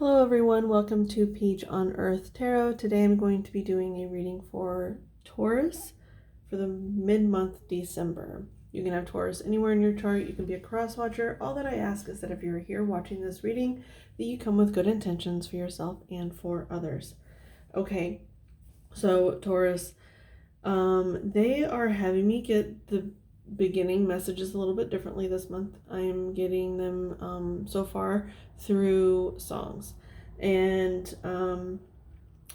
Hello everyone, welcome to Peach on Earth Tarot. Today I'm going to be doing a reading for Taurus for the mid-month December. You can have Taurus anywhere in your chart, you can be a cross watcher. All that I ask is that if you're here watching this reading, that you come with good intentions for yourself and for others. Okay, so Taurus, they are having me get the beginning messages a little bit differently this month. I'm getting them so far through songs, and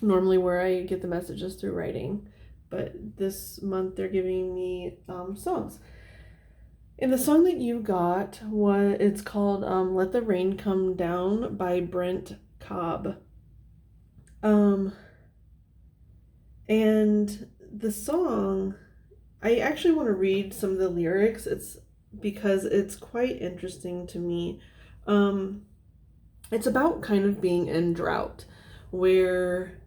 normally where I get the messages through writing, but this month they're giving me songs. And the song that you got, it's called Let the Rain Come Down by Brent Cobb. And the song, I actually want to read some of the lyrics. It's because it's quite interesting to me. It's about kind of being in drought where,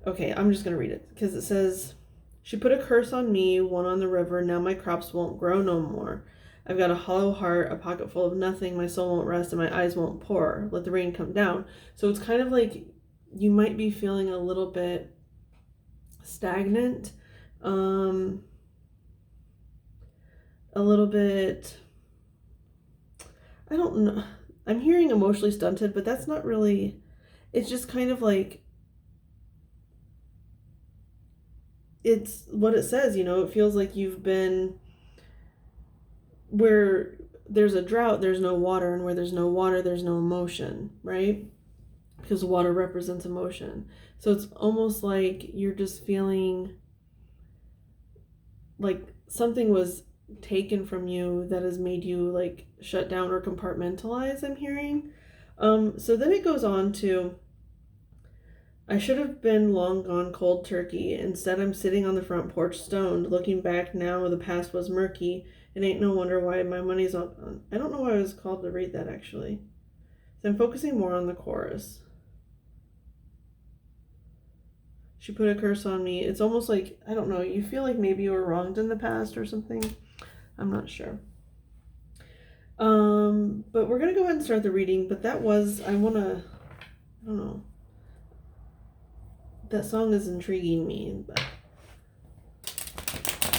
okay, I'm just going to read it because it says, "She put a curse on me, one on the river. Now my crops won't grow no more. I've got a hollow heart, a pocket full of nothing. My soul won't rest and my eyes won't pour. Let the rain come down." So it's kind of like you might be feeling a little bit stagnant, a little bit, I don't know. I'm hearing emotionally stunted, but that's not really, it's just kind of like, it's what it says, it feels like you've been, where there's a drought, there's no water, and where there's no water, there's no emotion, right? Because water represents emotion. So it's almost like you're just feeling like something was taken from you that has made you like shut down or compartmentalize, I'm hearing. So then it goes on to, "I should have been long gone cold turkey. Instead I'm sitting on the front porch stoned. Looking back now, the past was murky. It ain't no wonder why my money's on." I don't know why I was called to read that actually. So I'm focusing more on the chorus. "She put a curse on me." It's almost like, I don't know, you feel like maybe you were wronged in the past or something. I'm not sure. But we're going to go ahead and start the reading. But that was, I don't know. That song is intriguing me. But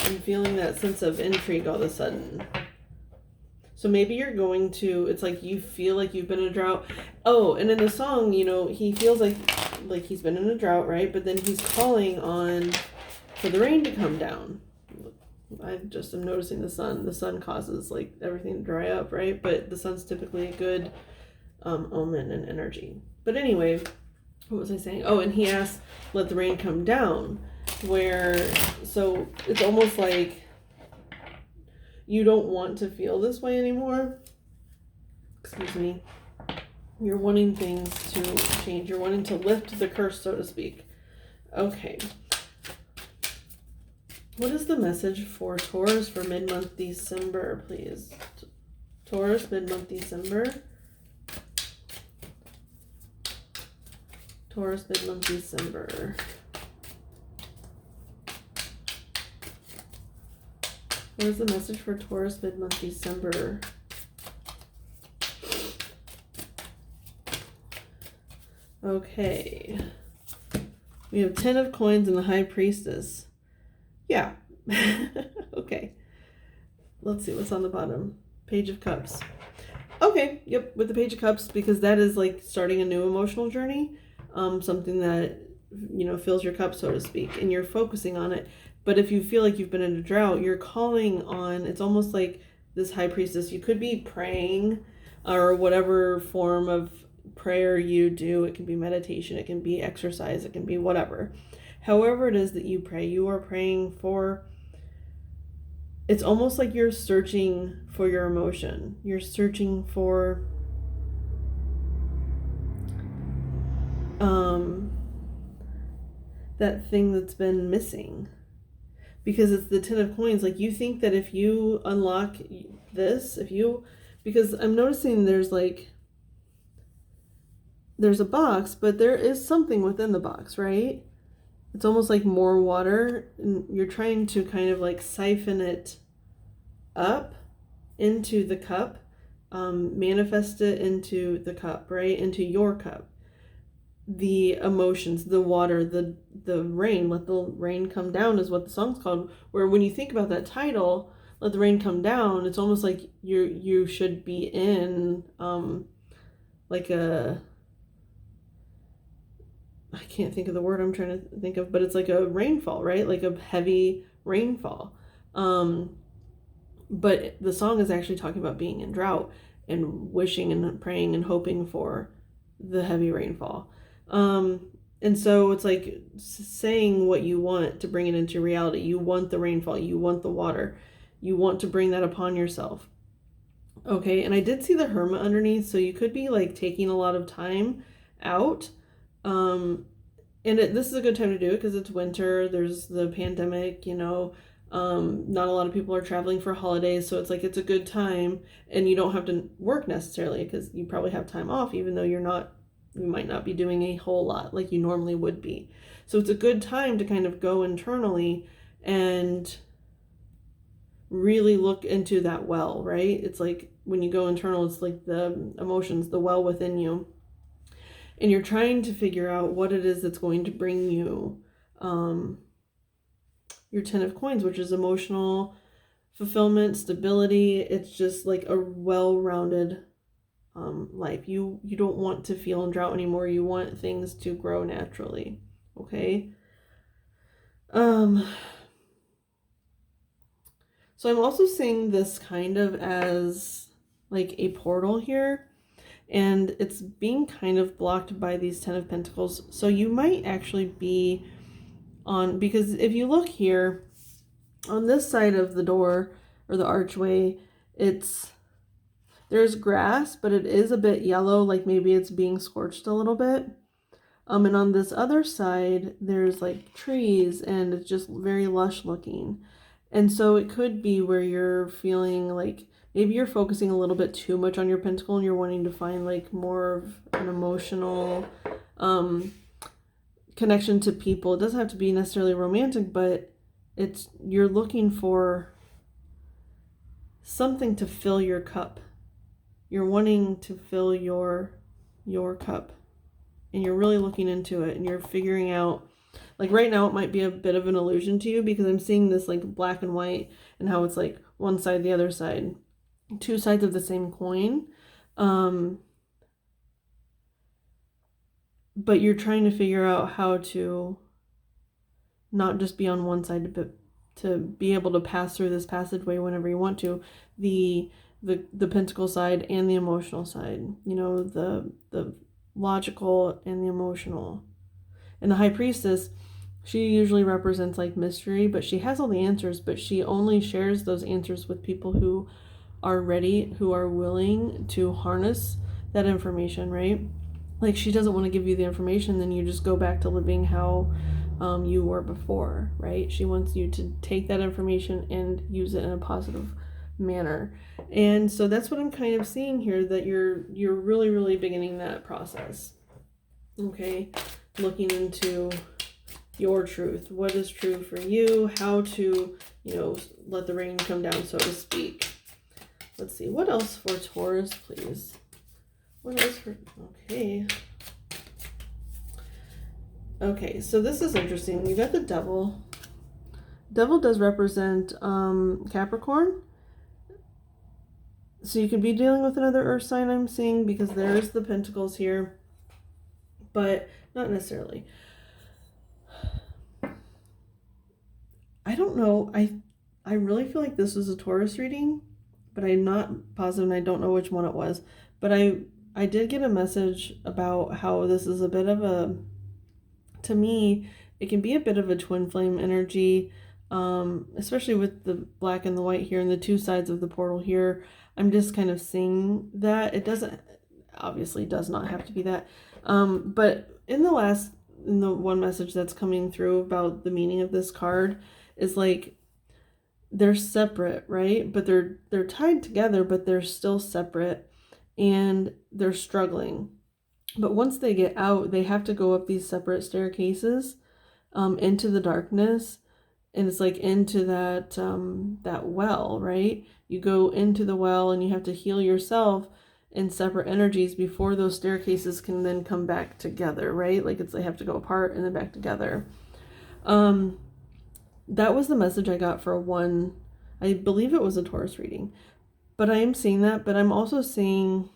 I'm feeling that sense of intrigue all of a sudden. So maybe you're going to, it's like you feel like you've been in a drought. Oh, and in the song, he feels like he's been in a drought, right? But then he's calling on for the rain to come down. I just am noticing the sun. The sun causes like everything to dry up, right? But the sun's typically a good omen and energy. But anyway, what was I saying? Oh, and he asked, "Let the rain come down," so it's almost like you don't want to feel this way anymore. Excuse me. You're wanting things to change. You're wanting to lift the curse, so to speak. Okay. What is the message for Taurus for mid-month December, please? Taurus, mid-month December. Taurus, mid-month December. What is the message for Taurus, mid-month December? Okay. We have 10 of coins and the High Priestess. Yeah. Okay. Let's see what's on the bottom. Page of Cups. Okay. Yep. With the Page of Cups, because that is like starting a new emotional journey. Something that, fills your cup, so to speak, and you're focusing on it. But if you feel like you've been in a drought, you're calling on, it's almost like this High Priestess. You could be praying or whatever form of prayer you do. It can be meditation, it can be exercise, it can be whatever. However it is that you pray, you are praying for, it's almost like you're searching for your emotion. You're searching for that thing that's been missing. Because it's the 10 of coins. Like you think that if you unlock this, because I'm noticing there's a box, but there is something within the box, right? It's almost like more water, and you're trying to kind of like siphon it up into the cup, manifest it into the cup, right? Into your cup. the emotions, the water, the rain. Let the rain come down is what the song's called. Where when you think about that title, let the rain come down, it's almost like you should be in like a, I can't think of the word I'm trying to think of, but it's like a rainfall, right? Like a heavy rainfall. But the song is actually talking about being in drought and wishing and praying and hoping for the heavy rainfall. And so it's like saying what you want to bring it into reality. You want the rainfall, you want the water, you want to bring that upon yourself. Okay, and I did see the Hermit underneath, so you could be like taking a lot of time out. And this is a good time to do it because it's winter, there's the pandemic, not a lot of people are traveling for holidays, so it's like it's a good time, and you don't have to work necessarily because you probably have time off, even though you might not be doing a whole lot like you normally would be. So it's a good time to kind of go internally and really look into that well, right? It's like when you go internal, it's like the emotions, the well within you. And you're trying to figure out what it is that's going to bring you your 10 of coins, which is emotional fulfillment, stability. It's just like a well-rounded life. You don't want to feel in drought anymore. You want things to grow naturally. Okay. So I'm also seeing this kind of as like a portal here, and it's being kind of blocked by these 10 of Pentacles. So you might actually be on, because if you look here on this side of the door or the archway, there's grass, but it is a bit yellow, like maybe it's being scorched a little bit. And on this other side, there's like trees, and it's just very lush looking. And so it could be where you're feeling like maybe you're focusing a little bit too much on your pentacle and you're wanting to find like more of an emotional connection to people. It doesn't have to be necessarily romantic, but you're looking for something to fill your cup. You're wanting to fill your cup, and you're really looking into it, and you're figuring out, like right now it might be a bit of an illusion to you because I'm seeing this like black and white and how it's like one side, the other side, two sides of the same coin. But you're trying to figure out how to not just be on one side, but to be able to pass through this passageway whenever you want to, the pentacle side and the emotional side, the logical and the emotional. And the High Priestess, she usually represents like mystery, but she has all the answers, but she only shares those answers with people who are ready, who are willing to harness that information, right? Like she doesn't want to give you the information, then you just go back to living how you were before, right? She wants you to take that information and use it in a positive manner. And so that's what I'm kind of seeing here, that you're really, really beginning that process. Okay, looking into your truth. What is true for you? How to, let the rain come down, so to speak. Let's see. What else for Taurus, please? What else for... Okay. Okay, so this is interesting. You got the Devil. Devil does represent Capricorn. So you could be dealing with another earth sign, I'm seeing, because there's the Pentacles here. But not necessarily. I don't know. I really feel like this was a Taurus reading, but I'm not positive, and I don't know which one it was. But I did get a message about how this is a bit of a, to me, it can be a bit of a twin flame energy, especially with the black and the white here and the two sides of the portal here. I'm just kind of seeing that. It obviously does not have to be that. But in the one message that's coming through about the meaning of this card is like, they're separate, right? But they're tied together, but they're still separate, and they're struggling. But once they get out, they have to go up these separate staircases into the darkness, and it's like into that well, right? You go into the well and you have to heal yourself in separate energies before those staircases can then come back together, right? Like they have to go apart and then back together. That was the message I got for one, I believe it was a Taurus reading. But I am seeing that, but I'm also seeing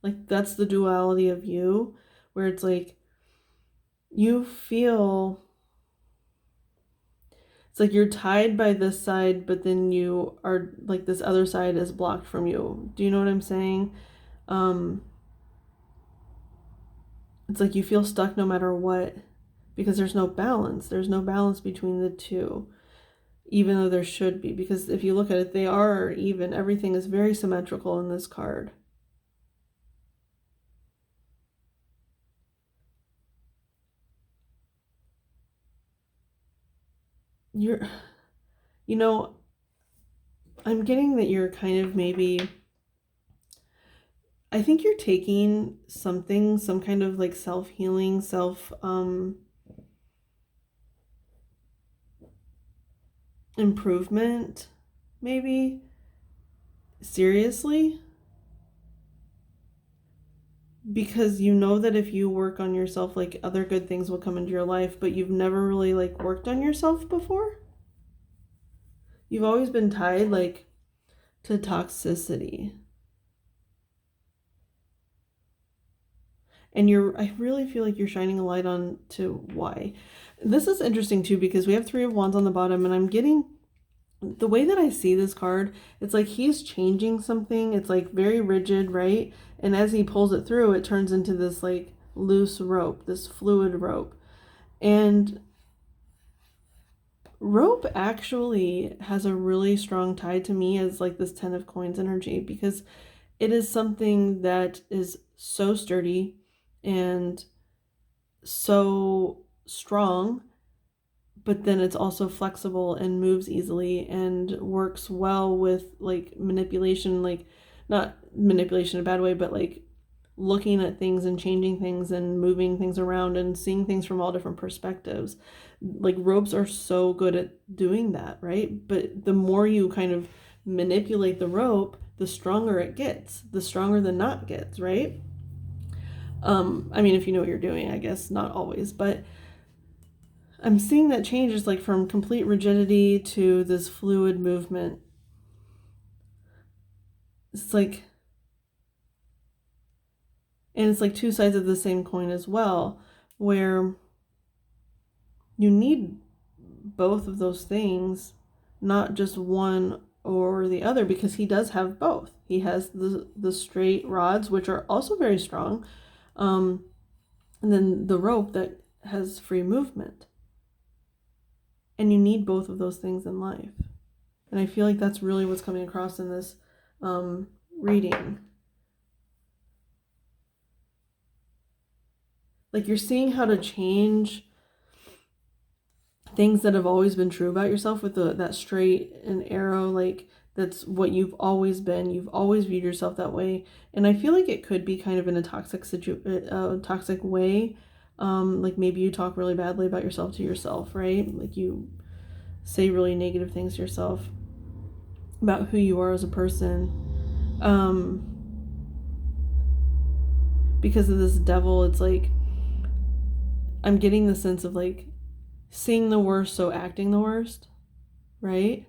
like that's the duality of you, where it's like you feel it's like you're tied by this side, but then you are like this other side is blocked from you. Do you know what I'm saying? It's like you feel stuck no matter what, because there's no balance. There's no balance between the two, even though there should be, because if you look at it, they are even. Everything is very symmetrical in this card. You know, I'm getting that you're kind of maybe, I think you're taking something, some kind of like self-healing, improvement, maybe, seriously, because you know that if you work on yourself, like other good things will come into your life, but you've never really like worked on yourself before. You've always been tied like to toxicity. And I really feel like you're shining a light on to why. This is interesting too, because we have 3 of Wands on the bottom, and I'm getting the way that I see this card, it's like he's changing something. It's like very rigid, right? And as he pulls it through, it turns into this like loose rope, this fluid rope. And rope actually has a really strong tie to me as like this 10 of coins energy, because it is something that is so sturdy and so strong, but then it's also flexible and moves easily and works well with like manipulation, like not manipulation in a bad way, but like looking at things and changing things and moving things around and seeing things from all different perspectives. Like ropes are so good at doing that, right? But the more you kind of manipulate the rope, the stronger it gets, the stronger the knot gets, right? I mean, if you know what you're doing, I guess, not always, but I'm seeing that change is like from complete rigidity to this fluid movement. It's like, and it's like 2 sides of the same coin as well, where you need both of those things, not just one or the other, because he does have both. He has the straight rods, which are also very strong, and then the rope that has free movement. And you need both of those things in life. And I feel like that's really what's coming across in this reading. Like you're seeing how to change things that have always been true about yourself with that straight and arrow, like that's what you've always been. You've always viewed yourself that way. And I feel like it could be kind of in a toxic way. Like maybe you talk really badly about yourself to yourself, right? Like you say really negative things to yourself about who you are as a person. Because of this devil, it's like I'm getting the sense of like seeing the worst, so acting the worst, right?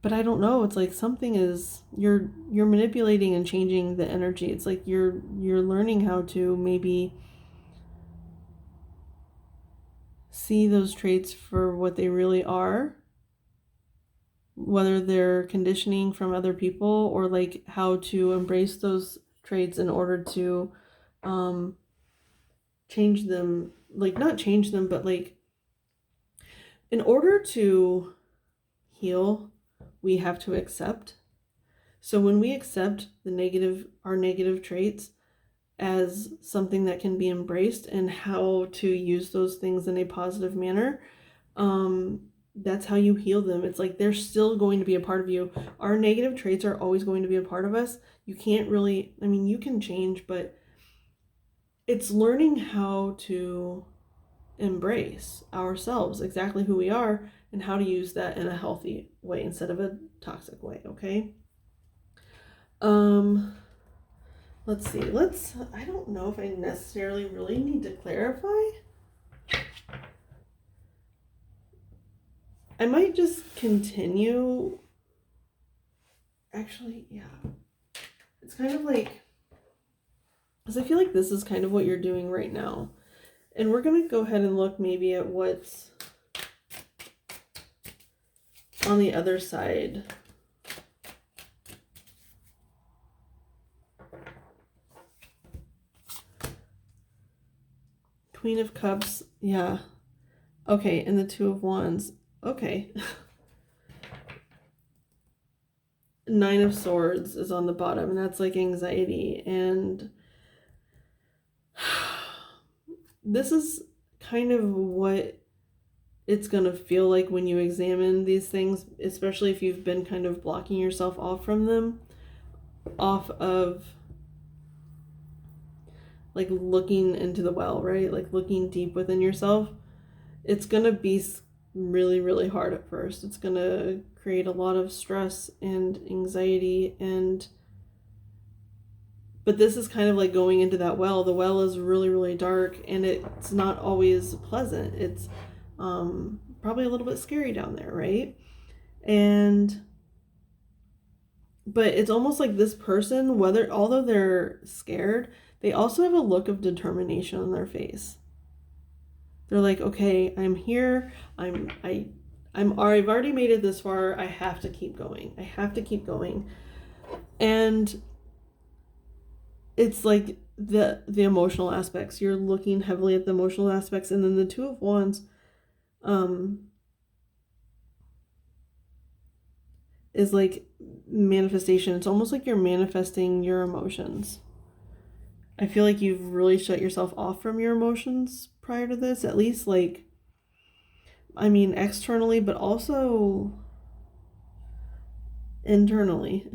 But I don't know, it's like something is you're manipulating and changing the energy. It's like you're learning how to maybe see those traits for what they really are, whether they're conditioning from other people or like how to embrace those traits in order to change them, like not change them, but like in order to heal, we have to accept. So when we accept our negative traits as something that can be embraced and how to use those things in a positive manner, that's how you heal them. It's like they're still going to be a part of you. Our negative traits are always going to be a part of us. You can't really, I mean, you can change, but it's learning how to embrace ourselves, exactly who we are, and how to use that in a healthy way instead of a toxic way, okay? let's see. I don't know if I necessarily really need to clarify. I might just continue. Actually, yeah. It's kind of like, because I feel like this is kind of what you're doing right now. And we're going to go ahead and look maybe at what's on the other side. Queen of Cups, yeah. Okay, and the Two of Wands. Okay. Nine of Swords is on the bottom, and that's like anxiety. And this is kind of what it's going to feel like when you examine these things, especially if you've been kind of blocking yourself off from them, off of like looking into the well, right? Like looking deep within yourself. It's going to be really, really hard at first. It's going to create a lot of stress and anxiety, but this is kind of like going into that well. The well is really, really dark, and it's not always pleasant. It's probably a little bit scary down there, right? But it's almost like this person, although they're scared, they also have a look of determination on their face. They're like, okay, I'm here. I've already made it this far. I have to keep going. I have to keep going. And it's like the emotional aspects. You're looking heavily at the emotional aspects, and then the Two of Wands is like manifestation. It's almost like you're manifesting your emotions. I feel like you've really shut yourself off from your emotions prior to this, at least like, I mean, externally, but also internally.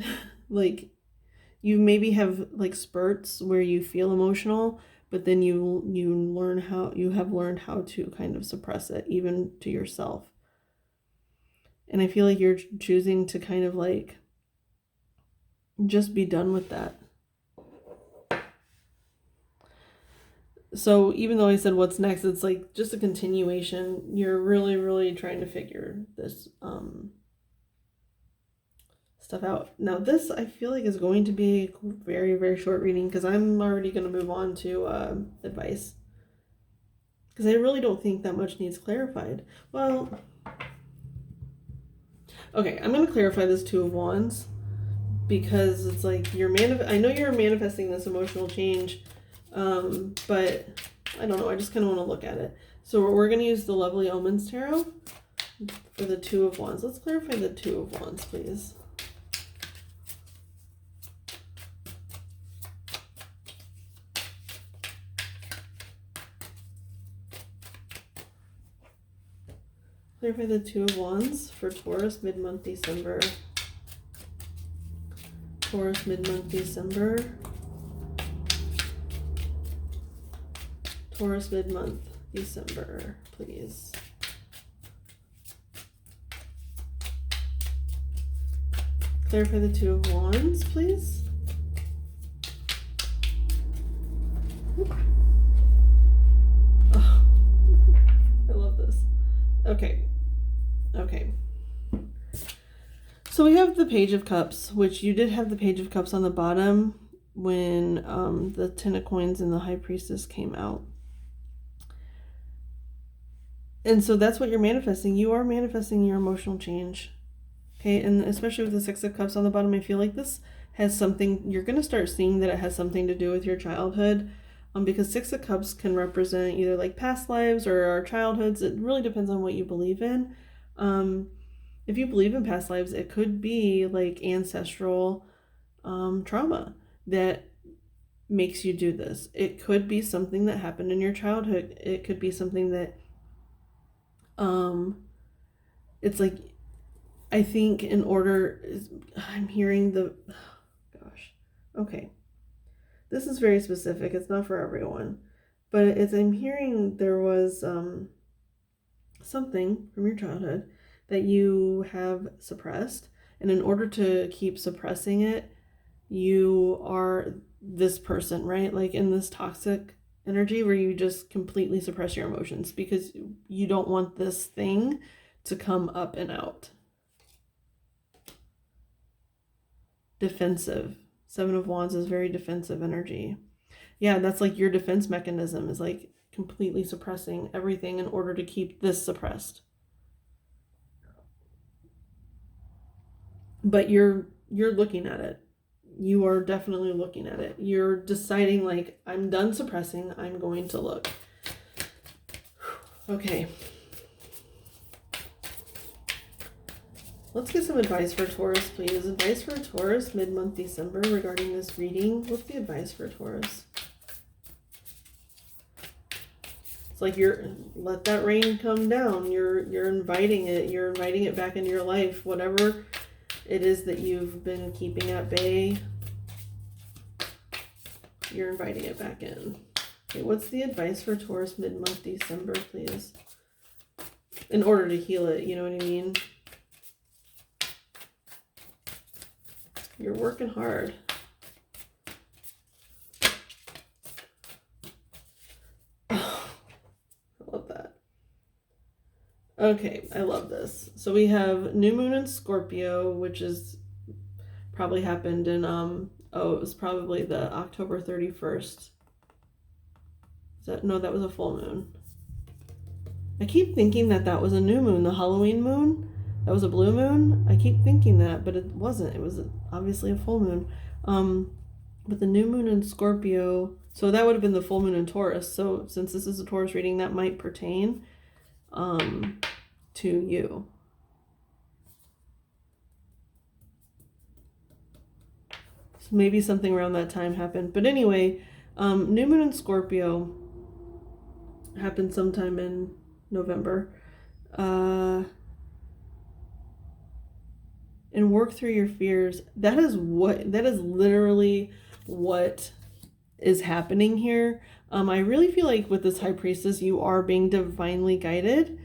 Like, you maybe have like spurts where you feel emotional, but then you have learned how to kind of suppress it, even to yourself. And I feel like you're choosing to kind of like just be done with that. So even though I said what's next, it's like just a continuation. You're really, really trying to figure this stuff out. Now this, I feel like, is going to be a very, very short reading, because I'm already going to move on to advice, because I really don't think that much needs clarified. Well, okay, I'm going to clarify this Two of Wands, because it's like I know you're manifesting this emotional change, but I don't know, I just kind of want to look at it. So we're going to use the Lovely Omens Tarot for the Two of Wands. Let's clarify the Two of Wands, please. Clarify the Two of Wands for Taurus mid-month December. Taurus mid-month December. Taurus mid-month December, please. Clarify the Two of Wands, please. Oh, I love this. Okay. So we have the Page of Cups, which you did have the Page of Cups on the bottom when the Ten of Coins and the High Priestess came out. And so that's what you're manifesting. You are manifesting your emotional change. Okay, and especially with the Six of Cups on the bottom, I feel like this has something, you're going to start seeing that it has something to do with your childhood. Because Six of Cups can represent either like past lives or our childhoods. It really depends on what you believe in. If you believe in past lives, it could be like ancestral trauma that makes you do this. It could be something that happened in your childhood. It could be something that it's like, I think I'm hearing okay. This is very specific. It's not for everyone. But as I'm hearing, there was something from your childhood that you have suppressed. And in order to keep suppressing it, this person, right? Like in this toxic energy where you just completely suppress your emotions because you don't want this thing to come up and out. Defensive. Seven of Wands is very defensive energy. Yeah, that's like your defense mechanism is like completely suppressing everything in order to keep this suppressed. But you're looking at it. You are definitely looking at it. You're deciding like, I'm done suppressing. I'm going to look. Okay. Let's get some advice for Taurus, please. Advice for Taurus mid-month December regarding this reading. What's the advice for Taurus? It's like let that rain come down. You're inviting it. You're inviting it back into your life. Whatever it is that you've been keeping at bay, you're inviting it back in. Okay, what's the advice for Taurus mid-month December, please? In order to heal it, you know what I mean? You're working hard. Oh, I love that. Okay, I love this. So we have new moon in Scorpio, which is probably happened in it was probably the October 31st. No, that was a full moon. I keep thinking that was a new moon, the Halloween moon. That was a blue moon. I keep thinking that, but it wasn't. It was obviously a full moon. But the new moon in Scorpio, so that would have been the full moon in Taurus. So since this is a Taurus reading, that might pertain to you. So maybe something around that time happened. But anyway, new moon in Scorpio happened sometime in November. And work through your fears. That is literally what is happening here. I really feel like with this High Priestess, you are being divinely guided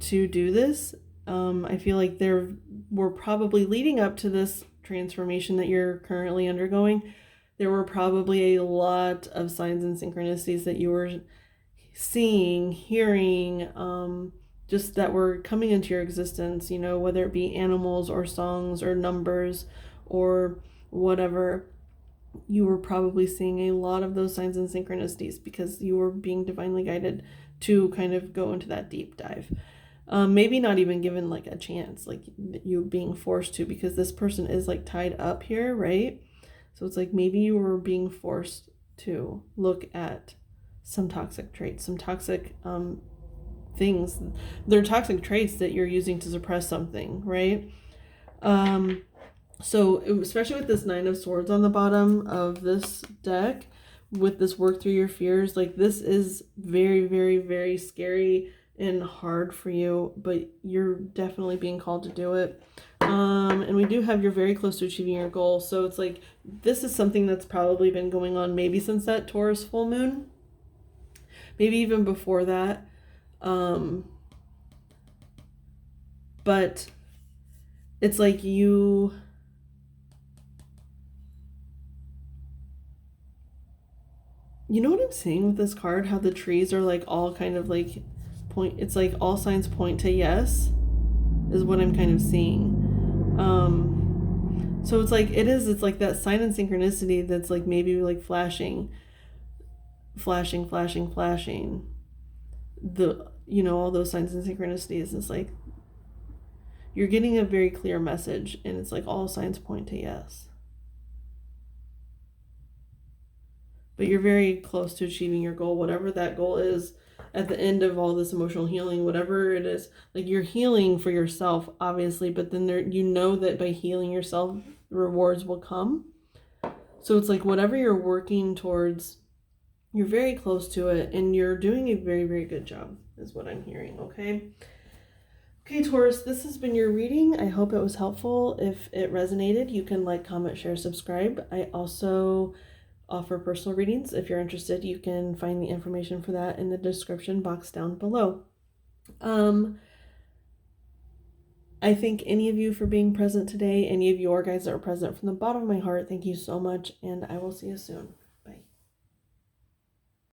to do this. I feel like we're probably leading up to this transformation that you're currently undergoing. There were probably a lot of signs and synchronicities that you were seeing, hearing, just that were coming into your existence, whether it be animals or songs or numbers or whatever. You were probably seeing a lot of those signs and synchronicities because you were being divinely guided to kind of go into that deep dive. Maybe not even given like a chance, like you being forced to, because this person is like tied up here, right? So it's like maybe you were being forced to look at some toxic traits, some toxic things. They're toxic traits that you're using to suppress something, right? So especially with this Nine of Swords on the bottom of this deck, with this work through your fears, like this is very, very, very scary and hard for you, but you're definitely being called to do it. And we do have you're very close to achieving your goal. So it's like this is something that's probably been going on maybe since that Taurus full moon, maybe even before that. But it's like you know what I'm saying with this card, how the trees are like all kind of like it's like all signs point to yes is what I'm kind of seeing. So it's like it's like that sign and synchronicity that's like maybe like flashing the all those signs and synchronicities. It's like you're getting a very clear message, and it's like all signs point to yes. But you're very close to achieving your goal, whatever that goal is at the end of all this emotional healing, whatever it is. Like you're healing for yourself, obviously, but then that by healing yourself, rewards will come. So it's like whatever you're working towards, you're very close to it, and you're doing a very, very good job, is what I'm hearing, okay? Okay, Taurus, this has been your reading. I hope it was helpful. If it resonated, you can like, comment, share, subscribe. I also offer personal readings. If you're interested, you can find the information for that in the description box down below. I thank any of you for being present today. Any of your guys that were present from the bottom of my heart, thank you so much, and I will see you soon.